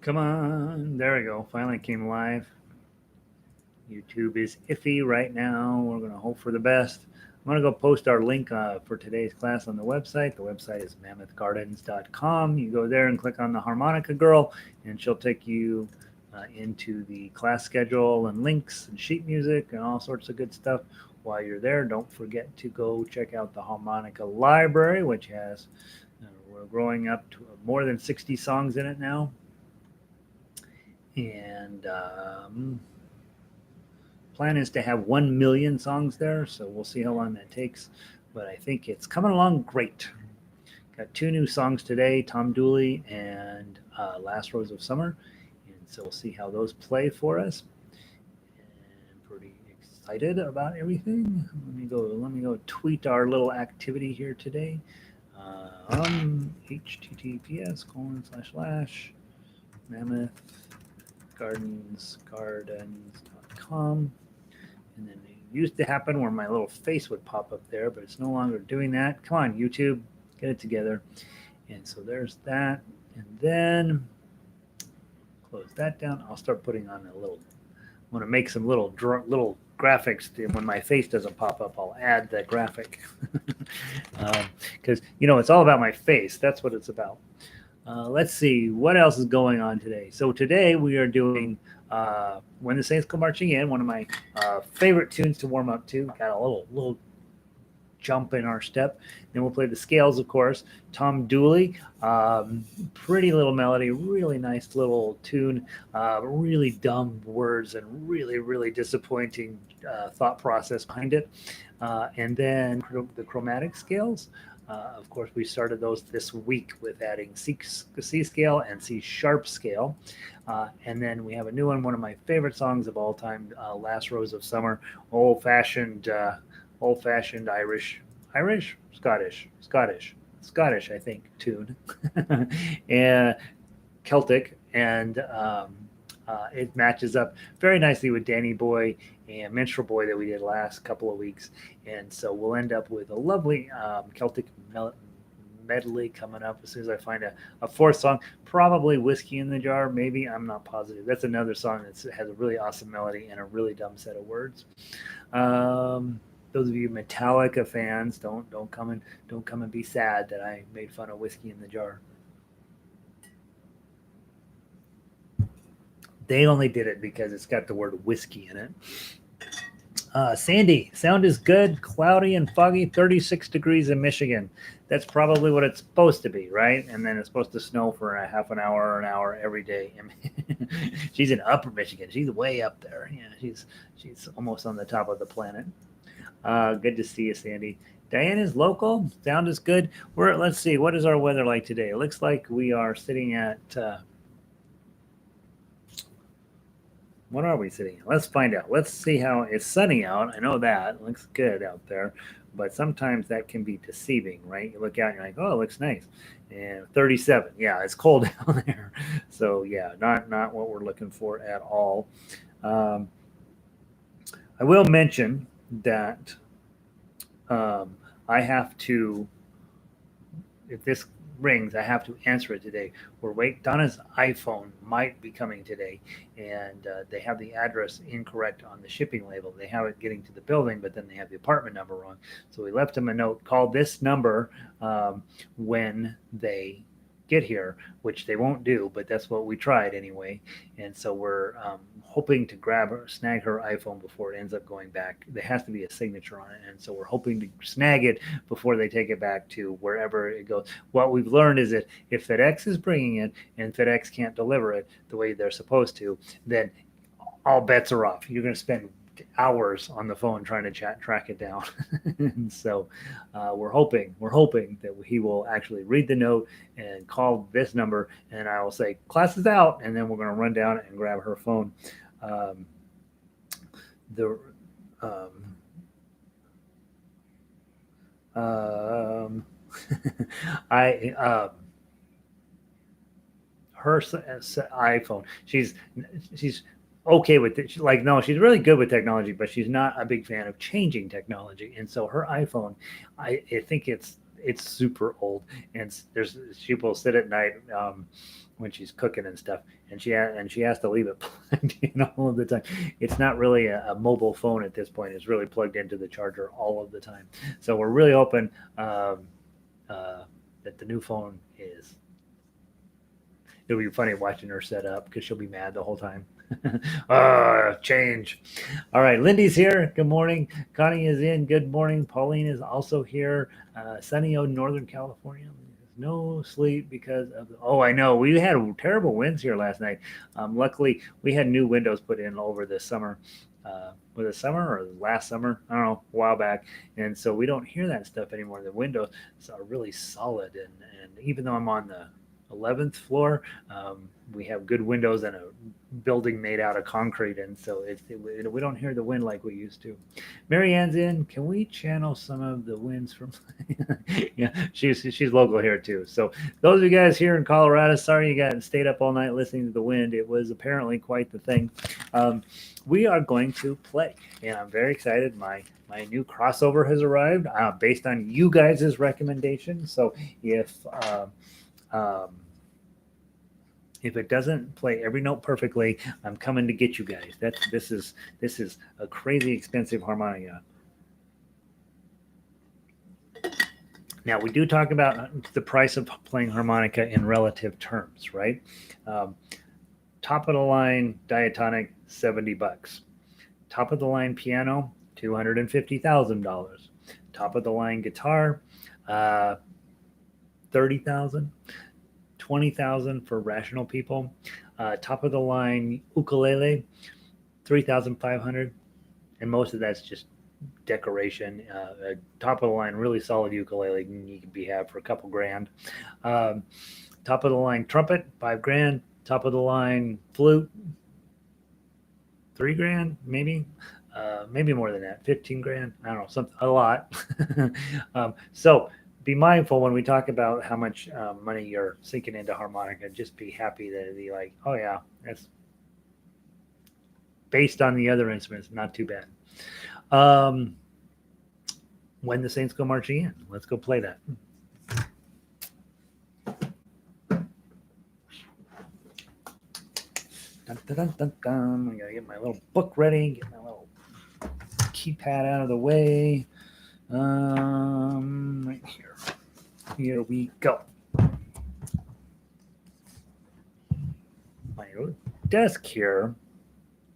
Come on. There we go. Finally came live. YouTube is iffy right now. We're going to hope for the best. I'm going to go post our link for today's class on the website. The website is mammothgardens.com. You go there and click on the harmonica girl, and she'll take you into the class schedule and links and sheet music and all sorts of good stuff. While you're there, don't forget to go check out the harmonica library, which has we're growing up to more than 60 songs in it now. And plan is to have 1 million songs there, so we'll see how long that takes. But I think it's coming along great. Got 2 new songs today, Tom Dooley and Last Rose of Summer. And so we'll see how those play for us. And pretty excited about everything. Let me go tweet our little activity here today. https:// mammothgardens.com. And then it used to happen where my little face would pop up there, but it's no longer doing that. Come on, YouTube, get it together. And so there's that. And then close that down. I'll start putting on a little. I'm going to make some little graphics. When my face doesn't pop up, I'll add that graphic. Because, it's all about my face. That's what it's about. Let's see what else is going on today. So today we are doing "When the Saints Go Marching In," one of my favorite tunes to warm up to. Got a little jump in our step. Then we'll play the scales, of course. Tom Dooley, pretty little melody, really nice little tune, really dumb words and really disappointing thought process behind it. And then the chromatic scales. Of course, we started those this week with adding C scale and C sharp scale. And then we have a new one of my favorite songs of all time, Last Rose of Summer, old-fashioned Scottish, I think, tune. And Celtic. And it matches up very nicely with Danny Boy and Minstrel Boy that we did last couple of weeks. And so we'll end up with a lovely Celtic medley coming up as soon as I find a fourth song. Probably Whiskey in the Jar, maybe. I'm not positive. That's another song that has a really awesome melody and a really dumb set of words. Those of you Metallica fans, don't come and be sad that I made fun of Whiskey in the Jar. They only did it because it's got the word whiskey in it. Sandy, sound is good, cloudy and foggy, 36 degrees in Michigan. That's probably what it's supposed to be, right? And then it's supposed to snow for a half an hour or an hour every day. She's in Upper Michigan. She's way up there. Yeah, she's almost on the top of the planet. Good to see you, Sandy. Diane is local. Sound is good. Let's see. What is our weather like today? It looks like we are sitting at. What are we sitting at? Let's find out. Let's see how it's sunny out. I know that. It looks good out there. But sometimes that can be deceiving, right? You look out and you're like, oh, it looks nice. And 37. Yeah, it's cold down there. So, yeah, not what we're looking for at all. I will mention that I have to, if this rings, I have to answer it today. Donna's iPhone might be coming today, and they have the address incorrect on the shipping label. They have it getting to the building, but then they have the apartment number wrong. So we left them a note, call this number when they get here, which they won't do, but that's what we tried anyway. And so we're hoping to snag her iPhone before it ends up going back. There has to be a signature on it, and so we're hoping to snag it before they take it back to wherever it goes. What we've learned is that if FedEx is bringing it and FedEx can't deliver it the way they're supposed to, then all bets are off. You're going to spend hours on the phone trying to track it down. And so we're hoping that he will actually read the note and call this number, and I will say class is out, and then we're going to run down and grab her phone. Her iPhone. She's okay with it. No, she's really good with technology, but she's not a big fan of changing technology. And so her iPhone, I think it's it's super old, and she will sit at night when she's cooking and stuff, and she has to leave it plugged in all of the time. It's not really a mobile phone at this point. It's really plugged into the charger all of the time. So we're really hoping uh, that the new phone is. It'll be funny watching her set up because she'll be mad the whole time. Change. All right, Lindy's here. Good morning. Connie is in. Good morning. Pauline is also here. Sunny out in Northern California. No sleep because of oh, I know we had terrible winds here last night. Luckily, we had new windows put in over the summer. Was it summer or last summer? I don't know, a while back, and so we don't hear that stuff anymore. The windows are really solid, and even though I'm on the 11th floor, we have good windows and a building made out of concrete, and so we don't hear the wind like we used to. Marianne's in. Can we channel some of the winds from? Yeah, she's local here too. So those of you guys here in Colorado, sorry you got stayed up all night listening to the wind. It was apparently quite the thing. We are going to play, and I'm very excited. My new crossover has arrived based on you guys' recommendations. So um, if it doesn't play every note perfectly, I'm coming to get you guys. This is a crazy expensive harmonica. Now we do talk about the price of playing harmonica in relative terms, right? Top of the line diatonic, $70. Top of the line piano, $250,000. Top of the line guitar, $30,000. $20,000 for rational people. Top of the line ukulele, $3,500, and most of that's just decoration. Top of the line, really solid ukulele you can have for a couple grand. Top of the line trumpet, $5,000. Top of the line flute, $3,000, maybe. Maybe more than that, 15 grand. I don't know, something a lot. So be mindful when we talk about how much money you're sinking into harmonica. Just be happy that it'd be like, oh yeah, that's based on the other instruments, not too bad. When the Saints Go Marching In, let's go play that. Dun, dun, dun, dun, dun. I gotta get my little book ready, get my little keypad out of the way. Right here. Here we go. My desk here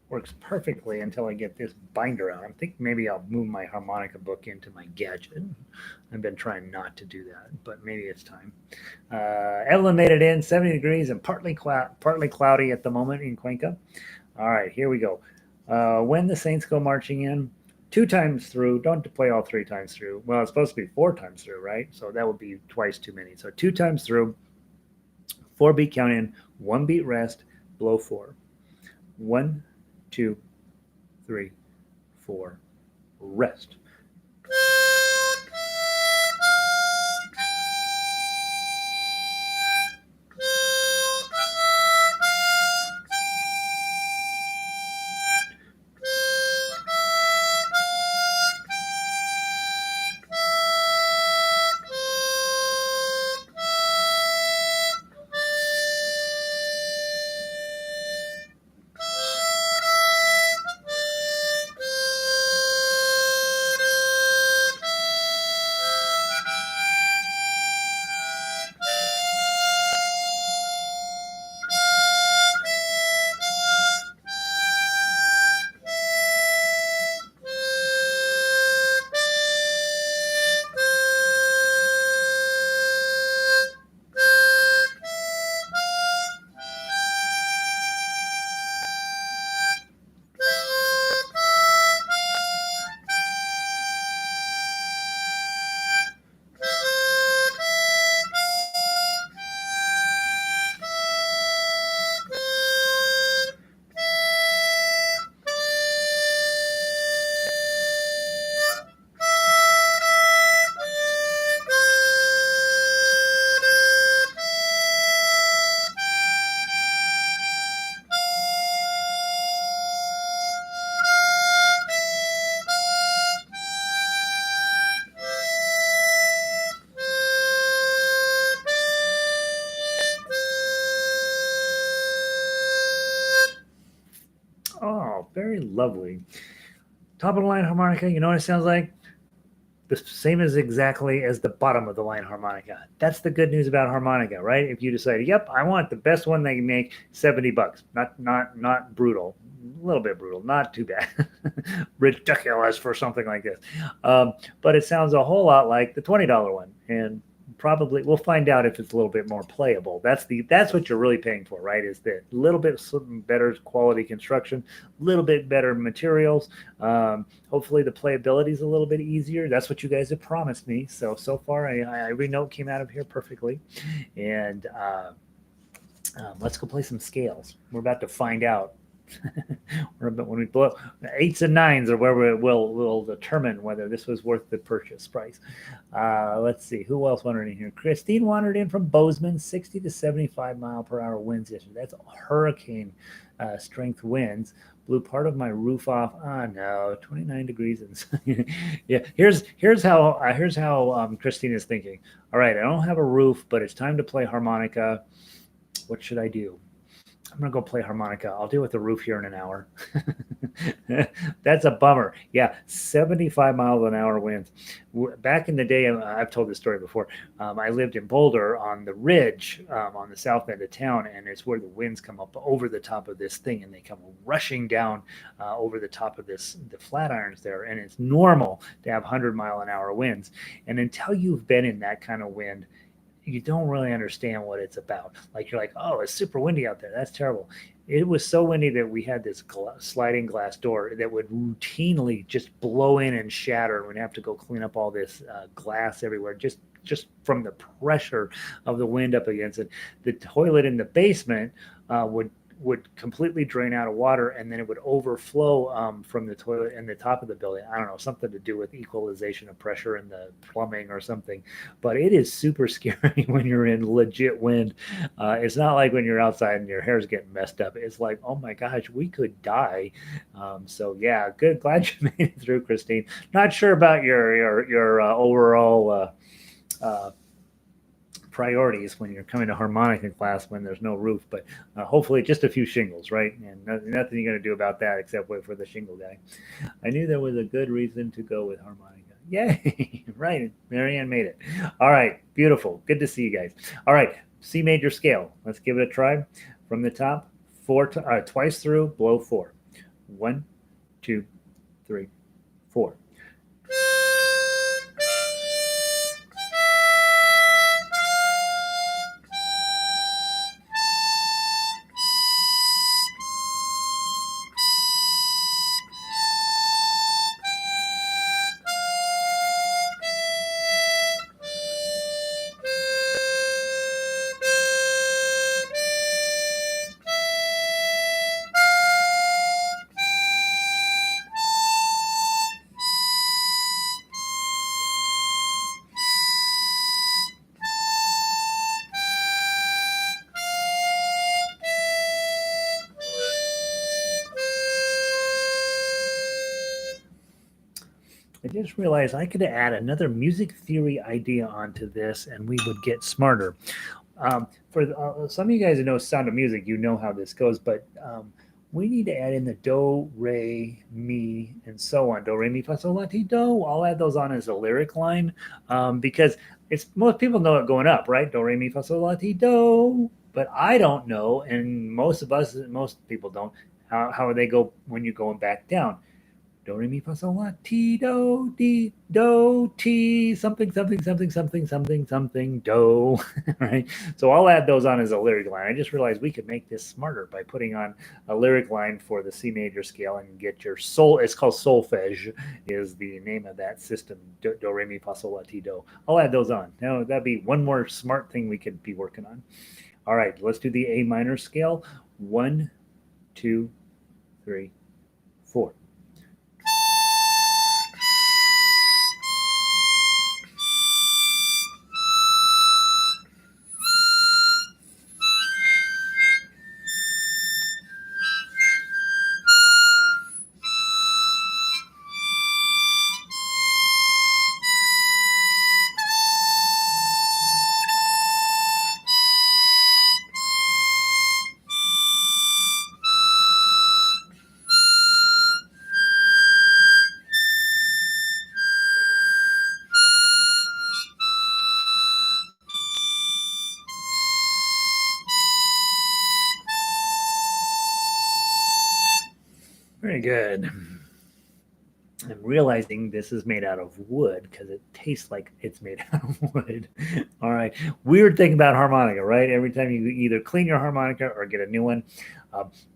works perfectly until I get this binder out. I think maybe I'll move my harmonica book into my gadget. I've been trying not to do that, but maybe it's time. Evelyn made it in, 70 degrees and partly cloudy at the moment in Cuenca. All right, here we go. When the Saints Go Marching In, 2 times through. Don't play all 3 times through. Well, it's supposed to be 4 times through, right? So that would be twice too many. So 2 times through, 4 beat count in, 1 beat rest, blow 4. 1, 2, 3, 4, rest. very lovely. Top of the line harmonica, you know what it sounds like? The same as exactly as the bottom of the line harmonica. That's the good news about harmonica, right? If you decide, yep, I want the best one they can make, $70. Not brutal. A little bit brutal, not too bad. Ridiculous for something like this. But it sounds a whole lot like the $20 one. And probably we'll find out if it's a little bit more playable. That's what you're really paying for, right? Is that little bit better quality construction, a little bit better materials. Hopefully the playability is a little bit easier. That's what you guys have promised me. So far, every note came out of here perfectly. And let's go play some scales. We're about to find out. When we blow eights and nines are where we'll determine whether this was worth the purchase price. Let's see who else wandered in here. Christine wandered in from Bozeman. 60 to 75 mile per hour winds yesterday. That's hurricane strength winds. Blew part of my roof off. No, 29 degrees inside. Yeah, here's how Christine is thinking. All right, I don't have a roof, but it's time to play harmonica. What should I do? I'm gonna go play harmonica. I'll deal with the roof here in an hour. That's a bummer. Yeah, 75 miles an hour winds. Back in the day, I've told this story before. I lived in Boulder on the ridge on the south end of town, and it's where the winds come up over the top of this thing, and they come rushing down over the top of the flat irons there. And it's normal to have 100-mile-an-hour winds. And until you've been in that kind of wind, you don't really understand what it's about. Like you're like, oh, it's super windy out there. That's terrible. It was so windy that we had this sliding glass door that would routinely just blow in and shatter. And we'd have to go clean up all this glass everywhere, just from the pressure of the wind up against it. The toilet in the basement would completely drain out of water, and then it would overflow from the toilet in the top of the building. I don't know, something to do with equalization of pressure in the plumbing or something. But it is super scary when you're in legit wind. It's not like when you're outside and your hair's getting messed up. It's like, oh my gosh, we could die. So yeah, good. Glad you made it through, Christine. Not sure about your overall priorities when you're coming to harmonica class when there's no roof, but hopefully just a few shingles, right? And nothing you're going to do about that except wait for the shingle guy. I knew there was a good reason to go with harmonica. Yay! Right, Marianne made it. All right, beautiful. Good to see you guys. All right, C major scale. Let's give it a try. From the top, twice through, blow 4. 1, 2, 3, 4. I just realized I could add another music theory idea onto this and we would get smarter. For some of you guys who know Sound of Music, you know how this goes, but we need to add in the do, re, mi, and so on. Do, re, mi, fa, sol, la, ti, do. I'll add those on as a lyric line because most people know it going up, right? Do, re, mi, fa, sol, la, ti, do. But I don't know, and most people don't, how they go when you're going back down. Do, re, mi, fa, sol, la, ti, do, di, do, ti, something, something, something, something, something, something, do, right? So I'll add those on as a lyric line. I just realized we could make this smarter by putting on a lyric line for the C major scale and get your sol. It's called solfege is the name of that system. Do, re, mi, fa, sol, la, ti, do. I'll add those on. Now that'd be one more smart thing we could be working on. All right, let's do the A minor scale. 1, 2, 3, 4. Very good. I'm realizing this is made out of wood because it tastes like it's made out of wood. All right. Weird thing about harmonica, right? Every time you either clean your harmonica or get a new one,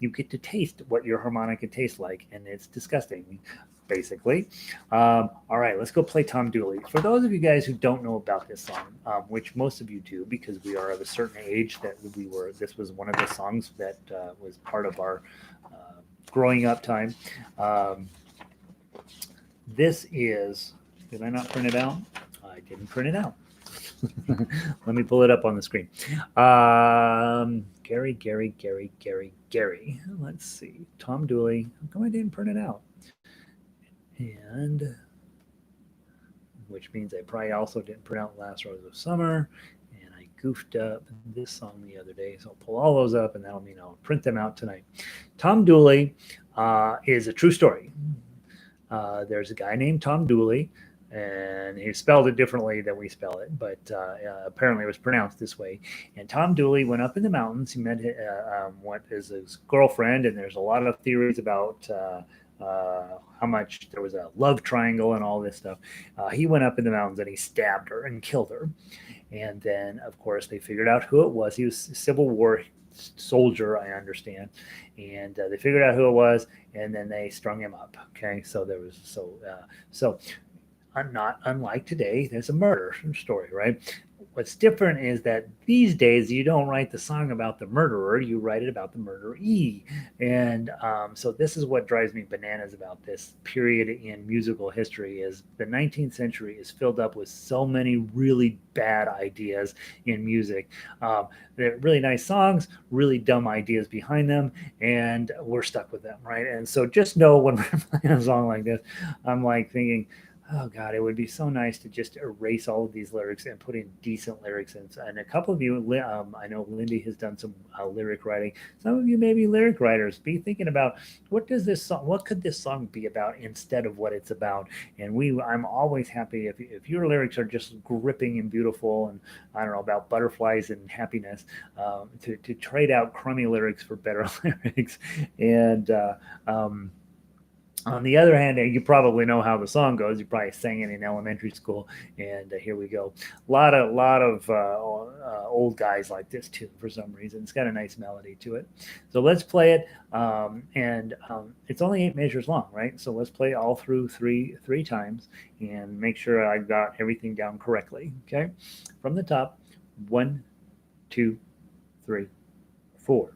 you get to taste what your harmonica tastes like, and it's disgusting, basically. All right, let's go play Tom Dooley. For those of you guys who don't know about this song, which most of you do because we are of a certain age that this was one of the songs that was part of our growing up time. This is, did I not print it out? I didn't print it out. Let me pull it up on the screen. Gary. Let's see. Tom Dooley. How come I didn't print it out? And which means I probably also didn't print out Last Rose of Summer. And I goofed up this song the other day. So I'll pull all those up and that'll mean I'll print them out tonight. Tom Dooley is a true story. There's a guy named Tom Dooley, and he spelled it differently than we spell it, but apparently it was pronounced this way. And Tom Dooley went up in the mountains. He met what is his girlfriend, and there's a lot of theories about how much there was a love triangle and all this stuff. He went up in the mountains and he stabbed her and killed her. And then, of course, they figured out who it was. He was a Civil War soldier, I understand, and they figured out who it was, and then they strung him up. Okay, so there was so not unlike today. There's a murder story, right? What's different is that these days you don't write the song about the murderer, you write it about the murderee. And so this is what drives me bananas about this period in musical history is the 19th century is filled up with so many really bad ideas in music. They're really nice songs, really dumb ideas behind them, and we're stuck with them, right? And so just know when we're playing a song like this, I'm like thinking, oh God, it would be so nice to just erase all of these lyrics and put in decent lyrics. And a couple of you, I know Lindy has done some lyric writing. Some of you may be lyric writers. Be thinking about what could this song be about instead of what it's about. And I'm always happy if your lyrics are just gripping and beautiful and I don't know about butterflies and happiness, to trade out crummy lyrics for better lyrics. And on the other hand, you probably know how the song goes. You probably sang it in elementary school, and here we go. A lot of old guys like this tune for some reason. It's got a nice melody to it. So let's play it, and it's only 8 measures long, right? So let's play all through three times and make sure I got everything down correctly. Okay, from the top, 1, 2, 3, 4.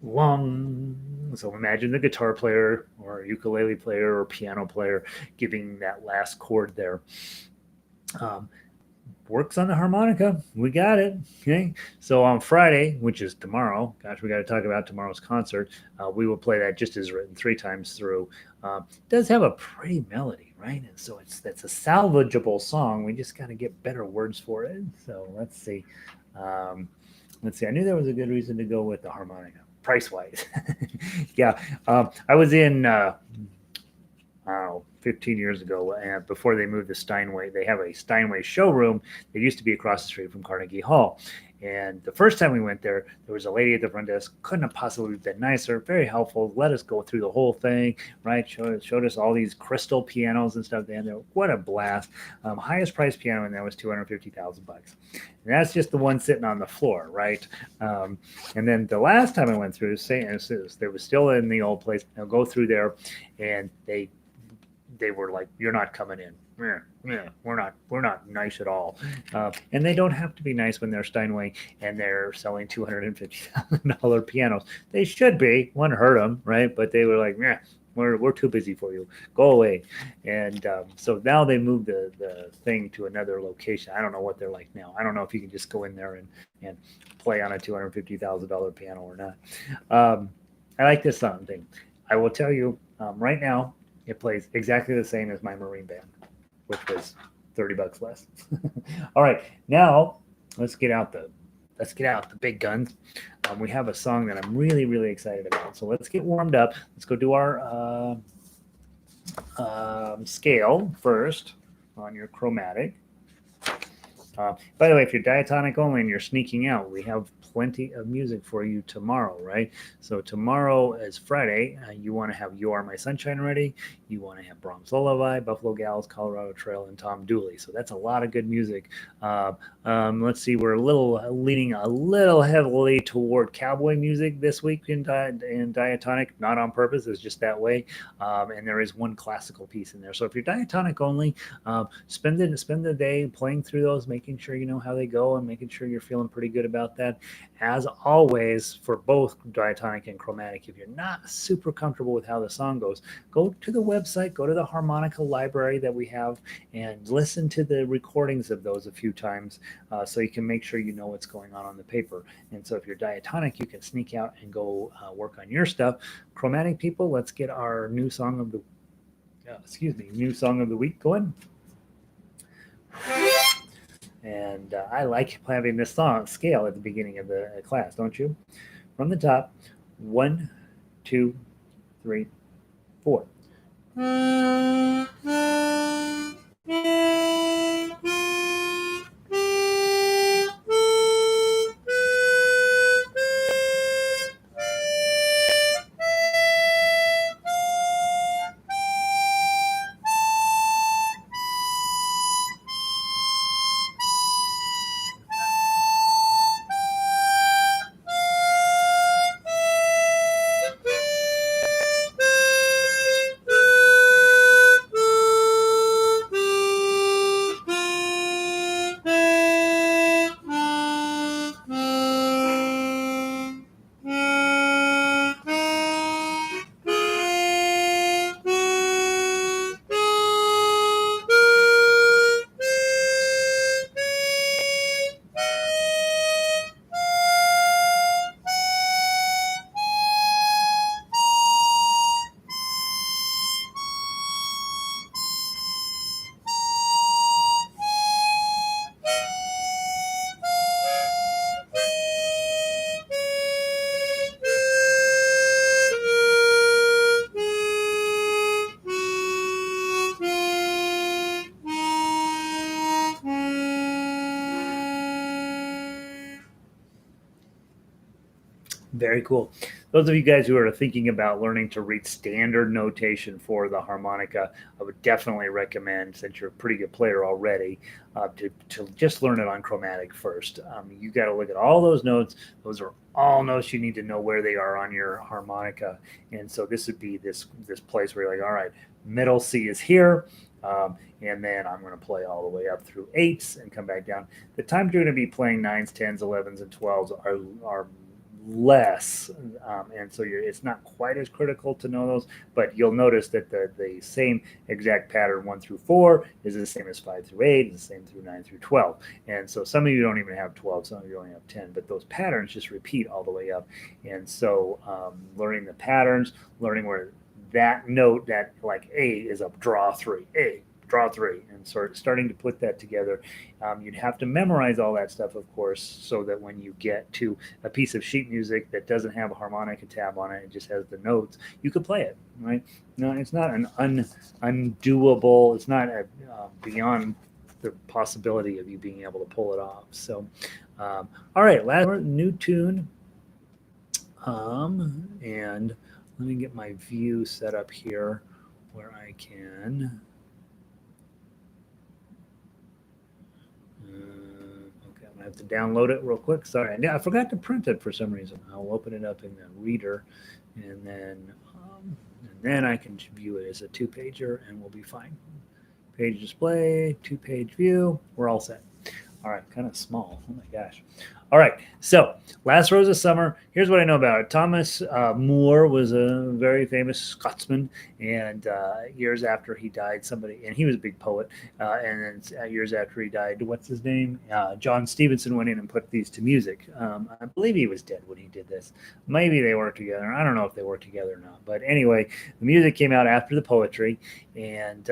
Long. So imagine the guitar player or ukulele player or piano player giving that last chord there. Works on the harmonica. We got it. Okay. So on Friday, which is tomorrow, gosh, we got to talk about tomorrow's concert. We will play that just as written 3 times through. It does have a pretty melody, right? And so that's a salvageable song. We just got to get better words for it. So let's see. let's see. I knew there was a good reason to go with the harmonica, price wise. Yeah, I was in. I don't know, 15 years ago, and before they moved to Steinway, they have a Steinway showroom that used to be across the street from Carnegie Hall. And the first time we went there, there was a lady at the front desk, couldn't have possibly been nicer, very helpful, let us go through the whole thing, right? Showed us all these crystal pianos and stuff. And what a blast. Highest priced piano in there was $250,000. And that's just the one sitting on the floor, right? And then the last time I went through, they were still in the old place. I'll go through there, and they were like, "You're not coming in. We're not nice at all." And they don't have to be nice when they're Steinway and they're selling $250,000 pianos. They should be. Wouldn't hurt them, right? But they were like, "Yeah, we're too busy for you. Go away." And so now they moved the thing to another location. I don't know what they're like now. I don't know if you can just go in there and play on a $250,000 piano or not. I like this sound thing. I will tell you right now, it plays exactly the same as my Marine band, which was $30 less. All right, now let's get out the big guns. We have a song that I'm really, really excited about. So let's get warmed up. Let's go do our scale first on your chromatic. By the way, if you're diatonic only and you're sneaking out, we have plenty of music for you tomorrow, right? So tomorrow is Friday. You want to have You Are My Sunshine ready. You want to have Brahms Lullaby, Buffalo Gals, Colorado Trail, and Tom Dooley. So that's a lot of good music. Let's see, we're leaning a little heavily toward cowboy music this week in diatonic, not on purpose. It's just that way. And there is one classical piece in there. So if you're diatonic only, spend the day playing through those, making sure you know how they go, and making sure you're feeling pretty good about that. As always, for both diatonic and chromatic, if you're not super comfortable with how the song goes, go to the website, go to the harmonica library that we have, and listen to the recordings of those a few times so you can make sure you know what's going on the paper. And so if you're diatonic, you can sneak out and go work on your stuff. Chromatic people, let's get our new song of the week going. And I like having this song scale at the beginning of the class, don't you? From the top, 1, 2, 3, 4. Very cool. Those of you guys who are thinking about learning to read standard notation for the harmonica, I would definitely recommend, since you're a pretty good player already, to just learn it on chromatic first. You got to look at all those notes. Those are all notes you need to know where they are on your harmonica. And so this would be this place where you're like, all right, middle C is here. And then I'm going to play all the way up through 8s and come back down. The times you're going to be playing 9s, 10s, 11s, and 12s are less, and so it's not quite as critical to know those, but you'll notice that the same exact pattern 1 through 4 is the same as 5 through 8, is the same through 9 through 12. And so some of you don't even have 12, some of you only have 10, but those patterns just repeat all the way up. And so learning the patterns, learning where that note, that like A is a draw 3, A, draw 3, and starting to put that together. You'd have to memorize all that stuff, of course, so that when you get to a piece of sheet music that doesn't have a harmonica tab on it, it just has the notes, you could play it, right? No, it's not an undoable, it's not beyond the possibility of you being able to pull it off. So, all right, last new tune. And let me get my view set up here where I can. Okay, I'm gonna have to download it real quick. Sorry, I forgot to print it for some reason. I'll open it up in the reader, and then I can view it as a 2-pager, and we'll be fine. Page display, 2-page view. We're all set. All right, kind of small. Oh my gosh. All right, so Last Rose of Summer. Here's what I know about it. Thomas Moore was a very famous Scotsman, and years after he died, and he was a big poet, and then years after he died, what's his name? John Stevenson went in and put these to music. I believe he was dead when he did this. Maybe they worked together. I don't know if they worked together or not, but anyway, the music came out after the poetry, and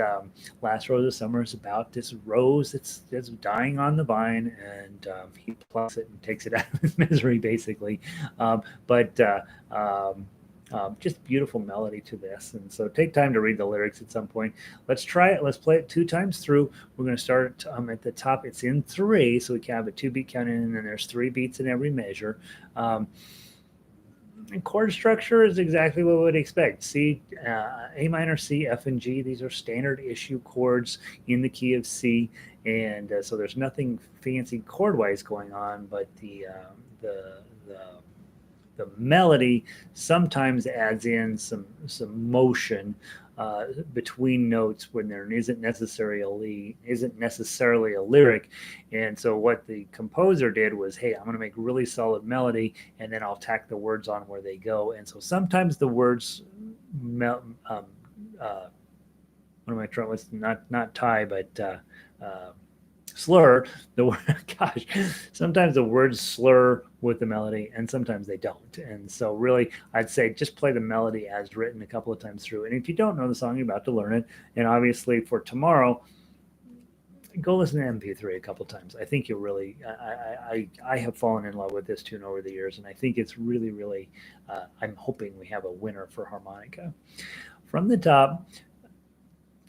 Last Rose of Summer is about this rose that's dying on the vine, and he plucks it and takes it out of his misery, basically. Just beautiful melody to this. And so take time to read the lyrics at some point. Let's try it. Let's play it 2 times through. We're going to start at the top. It's in 3, so we can have a 2-beat count in, and then there's 3 beats in every measure. And chord structure is exactly what we would expect. C, A minor, C, F, and G. These are standard issue chords in the key of C, and so there's nothing fancy chord-wise going on. But the melody sometimes adds in some motion between notes when there isn't necessarily a lyric. And so what the composer did was, hey, I'm going to make really solid melody, and then I'll tack the words on where they go. And so sometimes the words what am I trying? What's not tie, but slur the word. Gosh, sometimes the words slur with the melody, and sometimes they don't. And so really, I'd say just play the melody as written a couple of times through. And if you don't know the song, you're about to learn it. And obviously for tomorrow, go listen to MP3 a couple of times. I think you'll really, I have fallen in love with this tune over the years, and I think it's really, really, I'm hoping we have a winner for harmonica. From the top,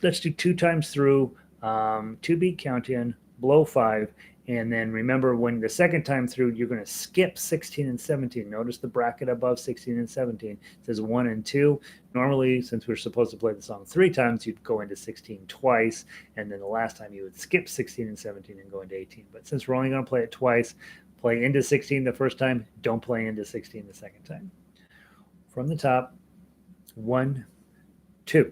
let's do 2 times through, 2-beat count in, blow 5, and then remember when the second time through, you're going to skip 16 and 17. Notice the bracket above 16 and 17. It says 1 and 2. Normally, since we're supposed to play the song 3 times, you'd go into 16 twice, and then the last time you would skip 16 and 17 and go into 18. But since we're only going to play it twice, play into 16 the first time, don't play into 16 the second time. From the top, 1, 2.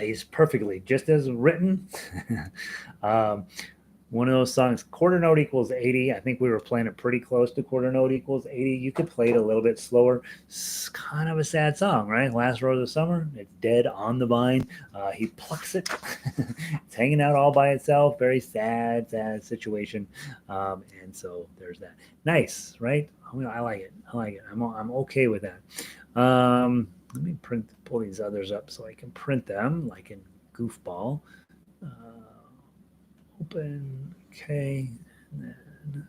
plays perfectly, just as written. um, One of those songs, quarter note equals 80. I think we were playing it pretty close to quarter note equals 80. You could play it a little bit slower. It's kind of a sad song, right? Last Rose of Summer. It's dead on the vine. He plucks it. It's hanging out all by itself. Very sad, sad situation. And so there's that. Nice, right? I mean, I like it. I like it. I'm okay with that. Let me pull these others up so I can print them like in Goofball. Open, okay, and then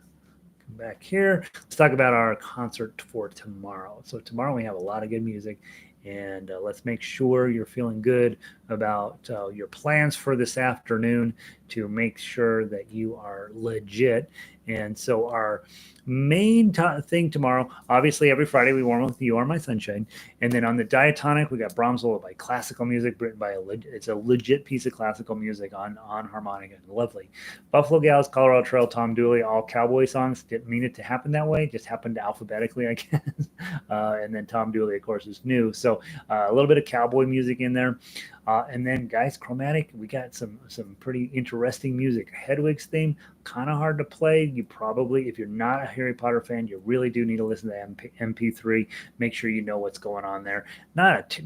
come back here. Let's talk about our concert for tomorrow. So tomorrow we have a lot of good music, and let's make sure you're feeling good about your plans for this afternoon to make sure that you are legit. And so our main thing tomorrow, obviously every Friday we warm up with You Are My Sunshine. And then on the diatonic, we got Brahms by classical music written by it's a legit piece of classical music on harmonica. Lovely. Buffalo Gals, Colorado Trail, Tom Dooley, all cowboy songs. Didn't mean it to happen that way. Just happened alphabetically, I guess. And then Tom Dooley, of course, is new. So a little bit of cowboy music in there. And then, guys, chromatic, we got some pretty interesting music. Hedwig's theme, kind of hard to play. You probably, if you're not a Harry Potter fan, you really do need to listen to MP3. Make sure you know what's going on there. Not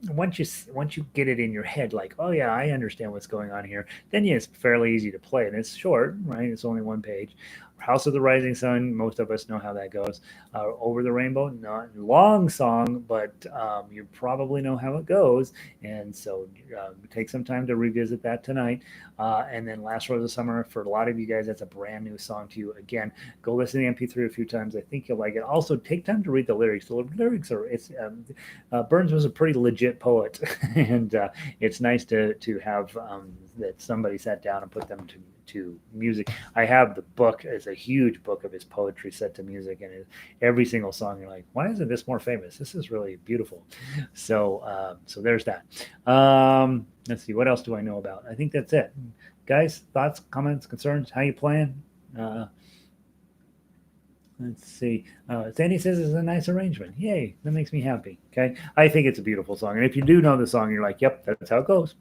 once you get it in your head, like, oh yeah, I understand what's going on here. Then yeah, it's fairly easy to play, and it's short, right? It's only one page. House of the Rising Sun, most of us know how that goes. Over the Rainbow, not a long song, but you probably know how it goes. And so take some time to revisit that tonight. And then Last Rose of Summer, for a lot of you guys, that's a brand new song to you. Again, go listen to the MP3 a few times. I think you'll like it. Also, take time to read the lyrics. The lyrics are, Burns was a pretty legit poet. And it's nice to have that somebody sat down and put them to music. I have the book. It's a huge book of his poetry set to music, and every single song you're like, why isn't this more famous? This is really beautiful. So there's that. Let's see, what else do I know about? I think that's it. Guys, thoughts, comments, concerns? How you playing? Let's see. Sandy says it's a nice arrangement. Yay, that makes me happy. Okay. I think it's a beautiful song. And if you do know the song, you're like, yep, that's how it goes.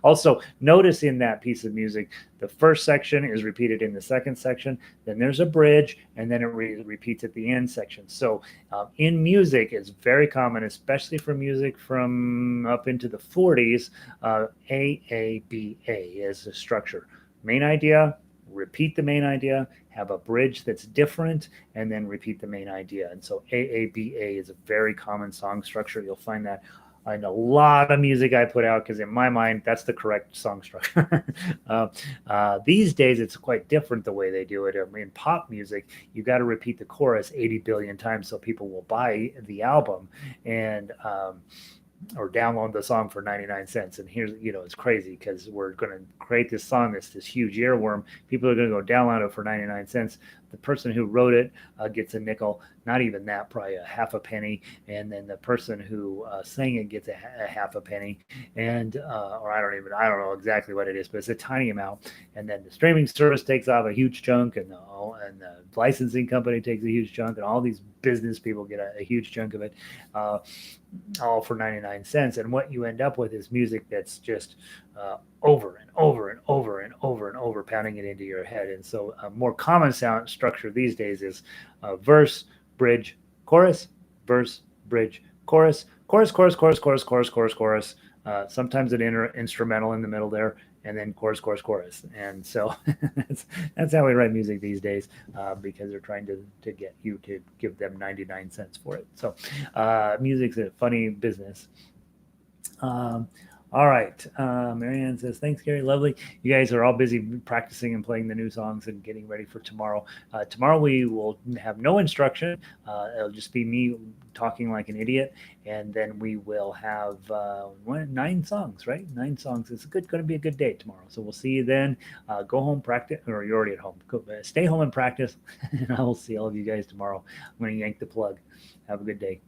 Also, notice in that piece of music, the first section is repeated in the second section. Then there's a bridge, and then it repeats at the end section. So in music, it's very common, especially for music from up into the 40s, AABA is the structure. Main idea, repeat the main idea, have a bridge that's different, and then repeat the main idea. And so AABA is a very common song structure. You'll find that in a lot of music I put out, because in my mind, that's the correct song structure. These days, it's quite different the way they do it. In pop music, you got to repeat the chorus 80 billion times so people will buy the album. And or download the song for 99 cents. And here's, it's crazy because we're going to create this song that's this huge earworm. People are going to go download it for 99 cents. The person who wrote it gets a nickel, not even that, probably a half a penny. And then the person who sang it gets a half a penny. And, or I don't know exactly what it is, but it's a tiny amount. And then the streaming service takes off a huge chunk, and the licensing company takes a huge chunk, and all these business people get a huge chunk of it, all for 99 cents. And what you end up with is music that's just over and over and over and over and over, pounding it into your head. And so a more common sound structure these days is verse, bridge, chorus, verse, bridge, chorus, chorus, chorus, chorus, chorus, chorus, chorus, chorus. Sometimes an instrumental in the middle there, and then chorus, chorus, chorus. And so that's how we write music these days, because they're trying to get you to give them 99 cents for it. So music's a funny business. All right. Marianne says, thanks, Gary. Lovely. You guys are all busy practicing and playing the new songs and getting ready for tomorrow. Tomorrow we will have no instruction. It'll just be me talking like an idiot. And then we will have 9 songs, right? 9 songs. It's going to be a good day tomorrow. So we'll see you then. Go home, practice, or you're already at home. Stay home and practice. And I will see all of you guys tomorrow. I'm going to yank the plug. Have a good day.